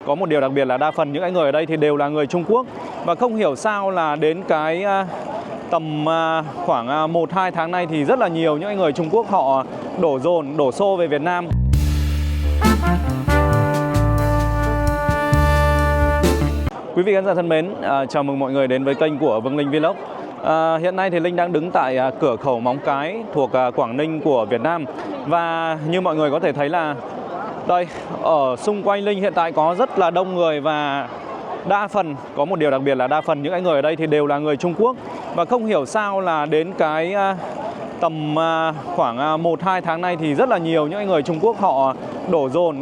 có một điều đặc biệt là đa phần những người ở đây thì đều là người Trung Quốc. Và không hiểu sao là đến cái tầm khoảng 1-2 tháng nay thì rất là nhiều những người Trung Quốc họ đổ xô về Việt Nam. Quý vị khán giả thân mến, chào mừng mọi người đến với kênh của Vương Linh Vlog. Hiện nay thì Linh đang đứng tại cửa khẩu Móng Cái thuộc Quảng Ninh của Việt Nam. Và như mọi người có thể thấy là đây, ở xung quanh Linh hiện tại có rất là đông người và đa phần, có một điều đặc biệt là đa phần những người ở đây thì đều là người Trung Quốc. Và không hiểu sao là đến cái tầm khoảng 1-2 tháng nay thì rất là nhiều những người Trung Quốc họ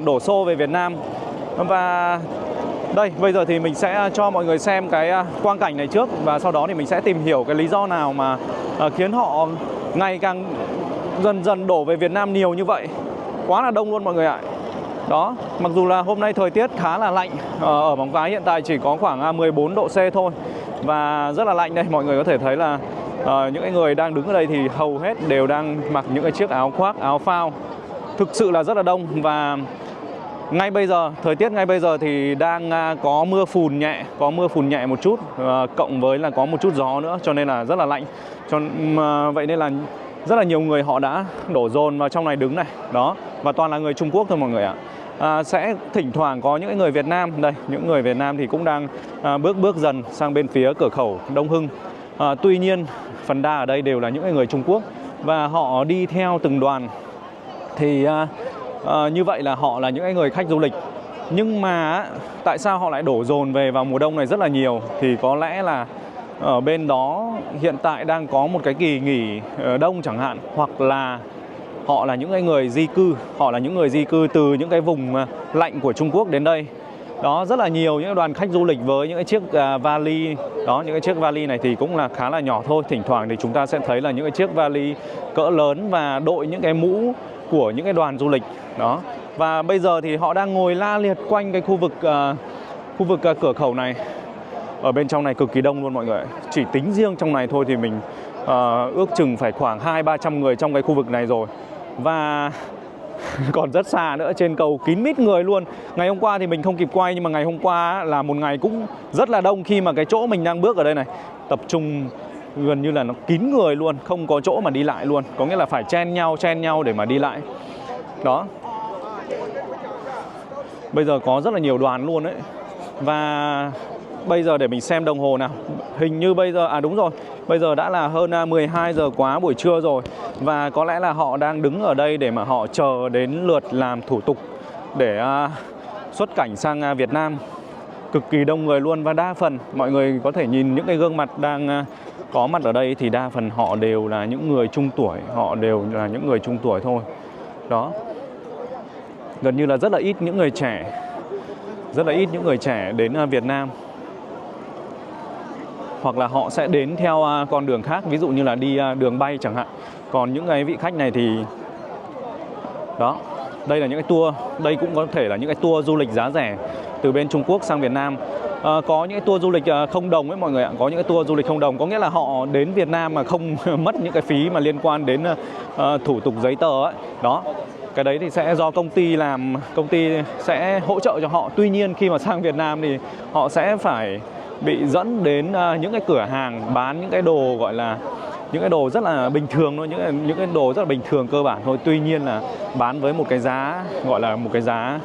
đổ xô về Việt Nam. Và đây, bây giờ thì mình sẽ cho mọi người xem cái quang cảnh này trước. Và sau đó thì mình sẽ tìm hiểu cái lý do nào mà khiến họ ngày càng dần dần đổ về Việt Nam nhiều như vậy. Quá là đông luôn mọi người ạ. Đó, mặc dù là hôm nay thời tiết khá là lạnh. Ở Móng Cái hiện tại chỉ có khoảng 14 độ C thôi. Và rất là lạnh đây, mọi người có thể thấy là những người đang đứng ở đây thì hầu hết đều đang mặc những cái chiếc áo khoác, áo phao. Thực sự là rất là đông. Và ngay bây giờ, thời tiết ngay bây giờ thì đang có mưa phùn nhẹ một chút, cộng với là có một chút gió nữa, cho nên là rất là lạnh. Vậy nên là rất là nhiều người họ đã đổ dồn vào trong này đứng này. Đó, và toàn là người Trung Quốc thôi mọi người ạ. Sẽ thỉnh thoảng có những người Việt Nam, đây, những người Việt Nam thì cũng đang bước dần sang bên phía cửa khẩu Đông Hưng. Tuy nhiên, phần đa ở đây đều là những người Trung Quốc và họ đi theo từng đoàn. Thì như vậy là họ là những người khách du lịch. Nhưng mà tại sao họ lại đổ dồn về vào mùa đông này rất là nhiều? Thì có lẽ là ở bên đó hiện tại đang có một cái kỳ nghỉ đông chẳng hạn. Hoặc là họ là những người di cư. Họ là những người di cư từ những cái vùng lạnh của Trung Quốc đến đây. Đó, rất là nhiều những đoàn khách du lịch với những cái chiếc vali. Đó, những cái chiếc vali này thì cũng là khá là nhỏ thôi. Thỉnh thoảng thì chúng ta sẽ thấy là những cái chiếc vali cỡ lớn và đội những cái mũ của những cái đoàn du lịch. Đó, và bây giờ thì họ đang ngồi la liệt quanh cái khu vực cửa khẩu này. Ở bên trong này cực kỳ đông luôn mọi người. Chỉ tính riêng trong này thôi thì mình ước chừng phải khoảng 200-300 người trong cái khu vực này rồi. Và còn rất xa nữa, trên cầu kín mít người luôn. Ngày hôm qua thì mình không kịp quay, nhưng mà ngày hôm qua là một ngày cũng rất là đông. Khi mà cái chỗ mình đang bước ở đây này tập trung gần như là nó kín người luôn, không có chỗ mà đi lại luôn. Có nghĩa là phải chen nhau để mà đi lại. Đó, bây giờ có rất là nhiều đoàn luôn đấy. Và bây giờ để mình xem đồng hồ nào. Hình như bây giờ, đúng rồi, bây giờ đã là hơn 12 giờ quá buổi trưa rồi. Và có lẽ là họ đang đứng ở đây để mà họ chờ đến lượt làm thủ tục để xuất cảnh sang Việt Nam. Cực kỳ đông người luôn. Và đa phần mọi người có thể nhìn những cái gương mặt đang có mặt ở đây thì đa phần họ đều là những người trung tuổi. Họ đều là những người trung tuổi thôi. Đó, gần như là rất là ít những người trẻ. Rất là ít những người trẻ đến Việt Nam. Hoặc là họ sẽ đến theo con đường khác, ví dụ như là đi đường bay chẳng hạn. Còn những cái vị khách này thì đó, đây là những cái tour. Đây cũng có thể là những cái tour du lịch giá rẻ từ bên Trung Quốc sang Việt Nam. Có những cái tour du lịch không đồng ấy mọi người ạ. Có những cái tour du lịch không đồng, có nghĩa là họ đến Việt Nam mà không mất những cái phí mà liên quan đến thủ tục giấy tờ ấy. Đó, cái đấy thì sẽ do công ty làm, công ty sẽ hỗ trợ cho họ. Tuy nhiên khi mà sang Việt Nam thì họ sẽ phải bị dẫn đến những cái cửa hàng bán những cái đồ gọi là những cái đồ rất là bình thường thôi, những cái đồ rất là bình thường cơ bản thôi. Tuy nhiên là bán với một cái giá gọi là một cái giá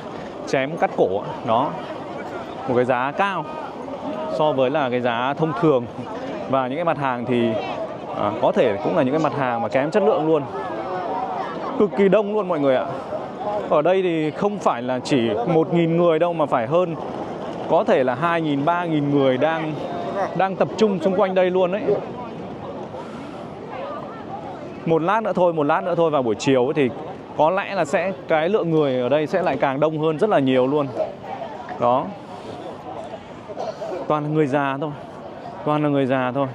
chém cắt cổ. Đó, một cái giá cao so với là cái giá thông thường. Và những cái mặt hàng thì có thể cũng là những cái mặt hàng mà kém chất lượng luôn. Cực kỳ đông luôn mọi người ạ. Ở đây thì không phải là chỉ 1.000 người đâu mà phải hơn, có thể là 2.000, 3.000 người đang tập trung xung quanh đây luôn đấy. Một lát nữa thôi vào buổi chiều thì có lẽ là cái lượng người ở đây sẽ lại càng đông hơn rất là nhiều luôn. Đó, toàn là người già thôi.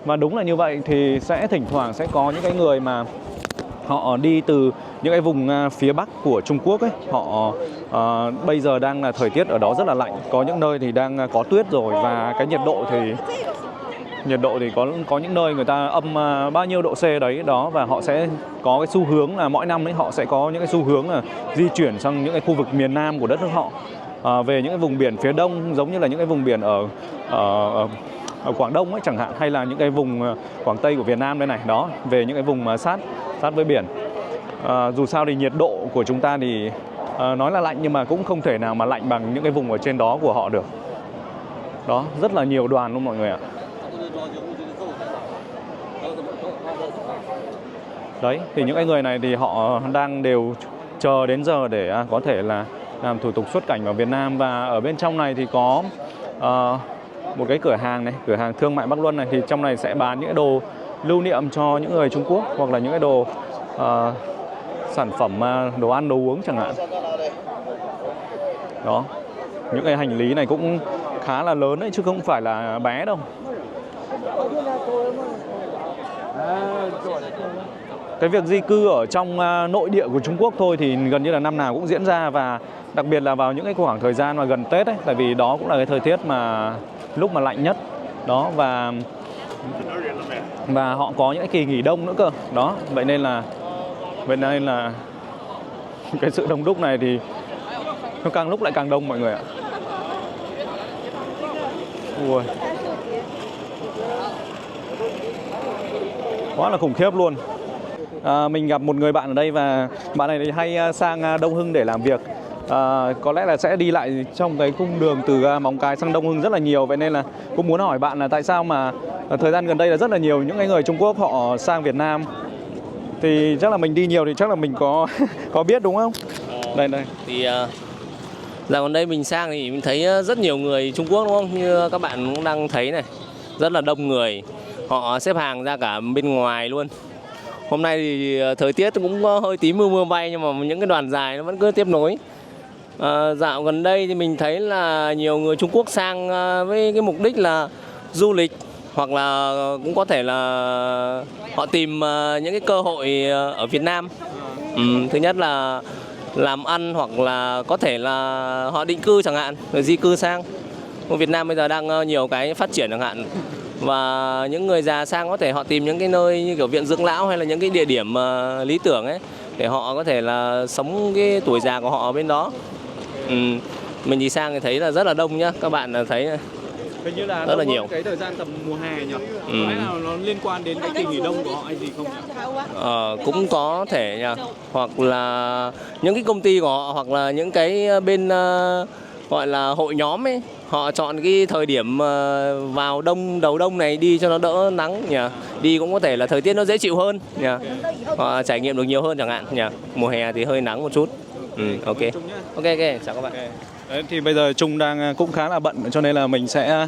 Và đúng là như vậy, thì sẽ thỉnh thoảng sẽ có những cái người mà họ đi từ những cái vùng phía Bắc của Trung Quốc ấy. Họ bây giờ đang là thời tiết ở đó rất là lạnh. Có những nơi thì đang có tuyết rồi. Và cái nhiệt độ thì có những nơi người ta âm bao nhiêu độ C đấy. Đó, và họ sẽ có cái xu hướng là mỗi năm ấy họ sẽ có những cái xu hướng là di chuyển sang những cái khu vực miền Nam của đất nước họ. về những cái vùng biển phía đông, giống như là những cái vùng biển ở Quảng Đông ấy chẳng hạn, hay là những cái vùng Quảng Tây của Việt Nam đây này, đó, về những cái vùng mà sát với biển. Dù sao thì nhiệt độ của chúng ta thì nói là lạnh nhưng mà cũng không thể nào mà lạnh bằng những cái vùng ở trên đó của họ được. Đó, rất là nhiều đoàn luôn mọi người ạ. Đấy, thì những cái người này thì họ đang đều chờ đến giờ để có thể là làm thủ tục xuất cảnh vào Việt Nam. Và ở bên trong này thì có một cái cửa hàng này, cửa hàng thương mại Bắc Luân này, thì trong này sẽ bán những cái đồ lưu niệm cho những người Trung Quốc, hoặc là những cái đồ sản phẩm đồ ăn, đồ uống chẳng hạn. Đó, những cái hành lý này cũng khá là lớn đấy chứ không phải là bé đâu. Cái việc di cư ở trong nội địa của Trung Quốc thôi thì gần như là năm nào cũng diễn ra, và đặc biệt là vào những cái khoảng thời gian mà gần Tết ấy, tại vì đó cũng là cái thời tiết mà lúc mà lạnh nhất. Đó, và họ có những cái kỳ nghỉ đông nữa cơ. Đó, vậy nên là cái sự đông đúc này thì nó càng lúc lại càng đông mọi người ạ. Ui, quá là khủng khiếp luôn. Mình gặp một người bạn ở đây và bạn này thì hay sang Đông Hưng để làm việc. Có lẽ là sẽ đi lại trong cái cung đường từ Móng Cái sang Đông Hưng rất là nhiều. Vậy nên là cũng muốn hỏi bạn là tại sao mà thời gian gần đây là rất là nhiều những cái người Trung Quốc họ sang Việt Nam. Thì chắc là mình đi nhiều thì chắc là mình có biết đúng không? Đây. Thì dạo gần đây mình sang thì mình thấy rất nhiều người Trung Quốc đúng không? Như các bạn cũng đang thấy này, rất là đông người. Họ xếp hàng ra cả bên ngoài luôn. Hôm nay thì thời tiết cũng hơi tí mưa bay nhưng mà những cái đoàn dài nó vẫn cứ tiếp nối. Dạo gần đây thì mình thấy là nhiều người Trung Quốc sang với cái mục đích là du lịch, hoặc là cũng có thể là họ tìm những cái cơ hội ở Việt Nam. Thứ nhất là làm ăn, hoặc là có thể là họ định cư chẳng hạn, rồi di cư sang. Việt Nam bây giờ đang nhiều cái phát triển chẳng hạn. Và những người già sang có thể họ tìm những cái nơi như kiểu viện dưỡng lão, hay là những cái địa điểm lý tưởng ấy, để họ có thể là sống cái tuổi già của họ ở bên đó. Mình đi sang thì thấy là rất là đông nhá, các bạn thấy hình như là rất là nhiều. Cái thời gian tầm mùa hè nhỉ? Có lẽ là nó liên quan đến cái kỳ nghỉ đông của họ hay gì không nhỉ? Cũng có thể nhỉ, hoặc là những cái công ty của họ, hoặc là những cái bên gọi là hội nhóm ấy, họ chọn cái thời điểm vào đầu đông này đi cho nó đỡ nắng nhỉ. Đi cũng có thể là thời tiết nó dễ chịu hơn nhỉ. Họ trải nghiệm được nhiều hơn chẳng hạn nhỉ. Mùa hè thì hơi nắng một chút. Ok, chào các bạn. Đấy, thì bây giờ Trung đang cũng khá là bận cho nên là mình sẽ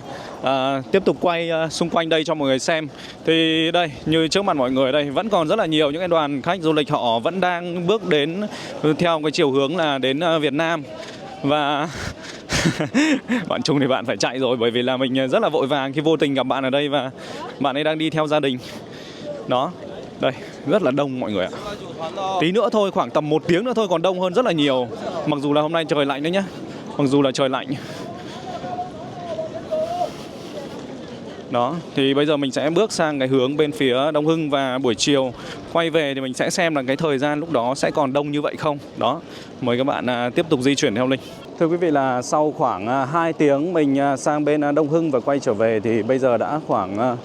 tiếp tục quay xung quanh đây cho mọi người xem. Thì đây, như trước mặt mọi người đây vẫn còn rất là nhiều những cái đoàn khách du lịch họ vẫn đang bước đến theo cái chiều hướng là đến Việt Nam. Và bạn Trung thì bạn phải chạy rồi, bởi vì là mình rất là vội vàng khi vô tình gặp bạn ở đây và bạn ấy đang đi theo gia đình. Đó, đây, rất là đông mọi người ạ. Tí nữa thôi, khoảng tầm 1 tiếng nữa thôi còn đông hơn rất là nhiều. Mặc dù là hôm nay trời lạnh đấy nhá. Mặc dù là trời lạnh. Đó, thì bây giờ mình sẽ bước sang cái hướng bên phía Đông Hưng, và buổi chiều quay về thì mình sẽ xem là cái thời gian lúc đó sẽ còn đông như vậy không. Đó, mời các bạn tiếp tục di chuyển theo Linh. Thưa quý vị, là sau khoảng 2 tiếng mình sang bên Đông Hưng và quay trở về thì bây giờ đã khoảng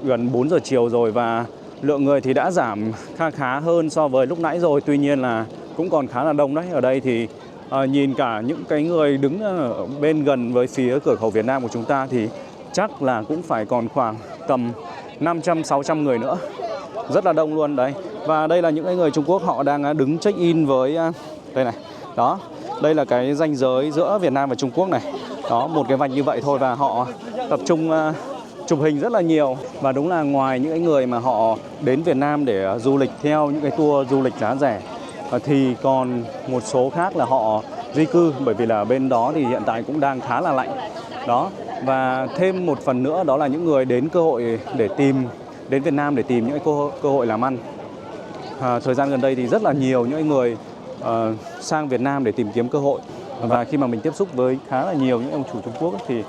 gần 4 giờ chiều rồi, và lượng người thì đã giảm khá hơn so với lúc nãy rồi. Tuy nhiên là cũng còn khá là đông đấy. Ở đây thì nhìn cả những cái người đứng ở bên gần với phía cửa khẩu Việt Nam của chúng ta thì chắc là cũng phải còn khoảng tầm 500-600 người nữa. Rất là đông luôn đấy. Và đây là những cái người Trung Quốc họ đang đứng check in với đây này. Đó, đây là cái ranh giới giữa Việt Nam và Trung Quốc này. Đó, một cái vạch như vậy thôi, và họ tập trung chụp hình rất là nhiều. Và đúng là ngoài những cái người mà họ đến Việt Nam để du lịch theo những cái tour du lịch giá rẻ, thì còn một số khác là họ di cư, bởi vì là bên đó thì hiện tại cũng đang khá là lạnh. Đó, và thêm một phần nữa đó là những người đến đến Việt Nam để tìm những cái cơ hội làm ăn. Thời gian gần đây thì rất là nhiều những người sang Việt Nam để tìm kiếm cơ hội. Và khi mà mình tiếp xúc với khá là nhiều những ông chủ Trung Quốc thì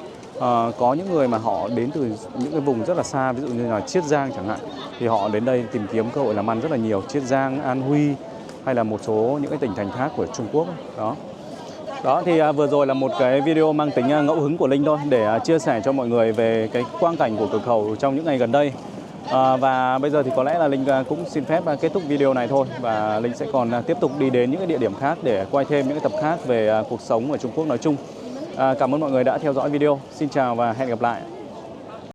có những người mà họ đến từ những cái vùng rất là xa, ví dụ như là Chiết Giang chẳng hạn, thì họ đến đây tìm kiếm cơ hội làm ăn rất là nhiều. Chiết Giang, An Huy hay là một số những cái tỉnh thành khác của Trung Quốc. Đó. Đó thì vừa rồi là một cái video mang tính ngẫu hứng của Linh thôi để chia sẻ cho mọi người về cái quang cảnh của cửa khẩu trong những ngày gần đây. Và bây giờ thì có lẽ là Linh cũng xin phép kết thúc video này thôi, và Linh sẽ còn tiếp tục đi đến những cái địa điểm khác để quay thêm những cái tập khác về cuộc sống ở Trung Quốc nói chung. Cảm ơn mọi người đã theo dõi video. Xin chào và hẹn gặp lại.